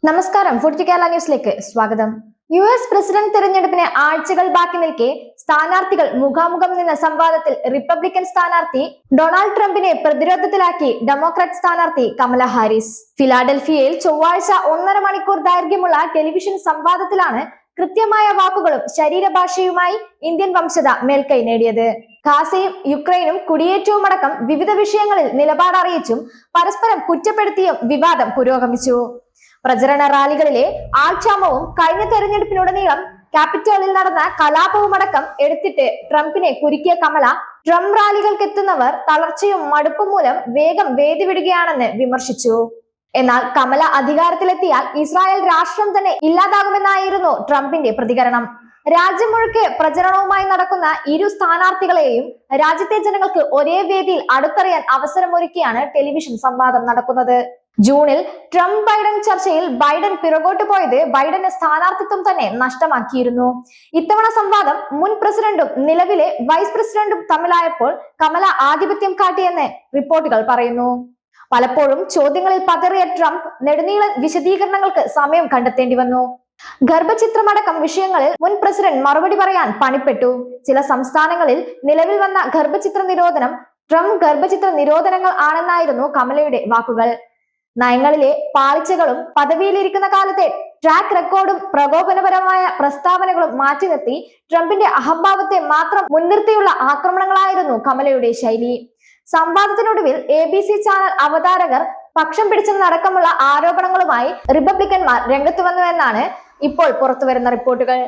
നമസ്കാരം. ഫുഡ് കേരള ന്യൂസിലേക്ക് സ്വാഗതം. US പ്രസിഡന്റ് തെരഞ്ഞെടുപ്പിന് ആഴ്ചകൾ ബാക്കി നിൽക്കെ സ്ഥാനാർത്ഥികൾ മുഖാമുഖം നിന്ന സംവാദത്തിൽ റിപ്പബ്ലിക്കൻ സ്ഥാനാർത്ഥി ഡൊണാൾഡ് ട്രംപിനെ പ്രതിരോധത്തിലാക്കി ഡെമോക്രാറ്റ് സ്ഥാനാർത്ഥി കമല ഹാരിസ്. ഫിലാഡൽഫിയയിൽ ചൊവ്വാഴ്ച 1.5 മണിക്കൂർ ദൈർഘ്യമുള്ള ടെലിവിഷൻ സംവാദത്തിലാണ് കൃത്യമായ വാക്കുകളും ശരീരഭാഷയുമായി ഇന്ത്യൻ വംശജ മേൽക്കൈ നേടിയത്. ഗാസയും യുക്രൈനും കുടിയേറ്റവും അടക്കം വിവിധ വിഷയങ്ങളിൽ നിലപാട് അറിയിച്ചും പരസ്പരം കുറ്റപ്പെടുത്തിയും വിവാദം പുരോഗമിച്ചു. പ്രചരണ റാലികളിലെ ആൾക്ഷാമവും കഴിഞ്ഞ തെരഞ്ഞെടുപ്പിനുടനീളം ക്യാപിറ്റോളിൽ നടന്ന കലാപവുമടക്കം എടുത്തിട്ട് ട്രംപിനെ കുരുക്കിയ കമല, ട്രംപ് റാലികൾക്കെത്തുന്നവർ തളർച്ചയും മടുപ്പും മൂലം വേഗം വേദി വിടുകയാണെന്ന് വിമർശിച്ചു. എന്നാൽ കമല അധികാരത്തിലെത്തിയാൽ ഇസ്രായേൽ രാഷ്ട്രം തന്നെ ഇല്ലാതാകുമെന്നായിരുന്നു ട്രംപിന്റെ പ്രതികരണം. രാജ്യം മുഴുക്കെ പ്രചരണവുമായി നടക്കുന്ന ഇരു സ്ഥാനാർത്ഥികളെയും രാജ്യത്തെ ജനങ്ങൾക്ക് ഒരേ വേദിയിൽ അടുത്തറിയാൻ അവസരമൊരുക്കിയാണ് ടെലിവിഷൻ സംവാദം നടക്കുന്നത്. ജൂണിൽ ട്രംപ് ബൈഡൻ ചർച്ചയിൽ ബൈഡൻ പിറകോട്ട് പോയത് ബൈഡന് സ്ഥാനാർത്ഥിത്വം തന്നെ നഷ്ടമാക്കിയിരുന്നു. ഇത്തവണ സംവാദം മുൻ പ്രസിഡന്റും നിലവിലെ വൈസ് പ്രസിഡന്റും തമ്മിലായപ്പോൾ കമല ആധിപത്യം കാട്ടിയെന്ന് റിപ്പോർട്ടുകൾ പറയുന്നു. പലപ്പോഴും ചോദ്യങ്ങളിൽ പതറിയ ട്രംപ് നെടുനീളൻ വിശദീകരണങ്ങൾക്ക് സമയം കണ്ടെത്തേണ്ടി വന്നു. ഗർഭചിത്രമടക്കം വിഷയങ്ങളിൽ മുൻ പ്രസിഡന്റ് മറുപടി പറയാൻ പണിപ്പെട്ടു. ചില സംസ്ഥാനങ്ങളിൽ നിലവിൽ വന്ന ഗർഭചിത്ര നിരോധനം ട്രംപ് ഗർഭചിത്ര നിരോധനങ്ങൾ ആണെന്നായിരുന്നു കമലയുടെ വാക്കുകൾ. നയങ്ങളിലെ പാളിച്ചകളും പദവിയിലിരിക്കുന്ന കാലത്തെ ട്രാക്ക് റെക്കോർഡും പ്രകോപനപരമായ പ്രസ്താവനകളും മാറ്റി നിർത്തി ട്രംപിന്റെ അഹംഭാവത്തെ മാത്രം മുൻനിർത്തിയുള്ള ആക്രമണങ്ങളായിരുന്നു കമലയുടെ ശൈലി. സംവാദത്തിനൊടുവിൽ ABC ചാനൽ അവതാരകർ പക്ഷം പിടിച്ചെന്നടക്കമുള്ള ആരോപണങ്ങളുമായി റിപ്പബ്ലിക്കന്മാർ രംഗത്ത് വന്നുവെന്നാണ് ഇപ്പോൾ പുറത്തുവരുന്ന റിപ്പോർട്ടുകൾ.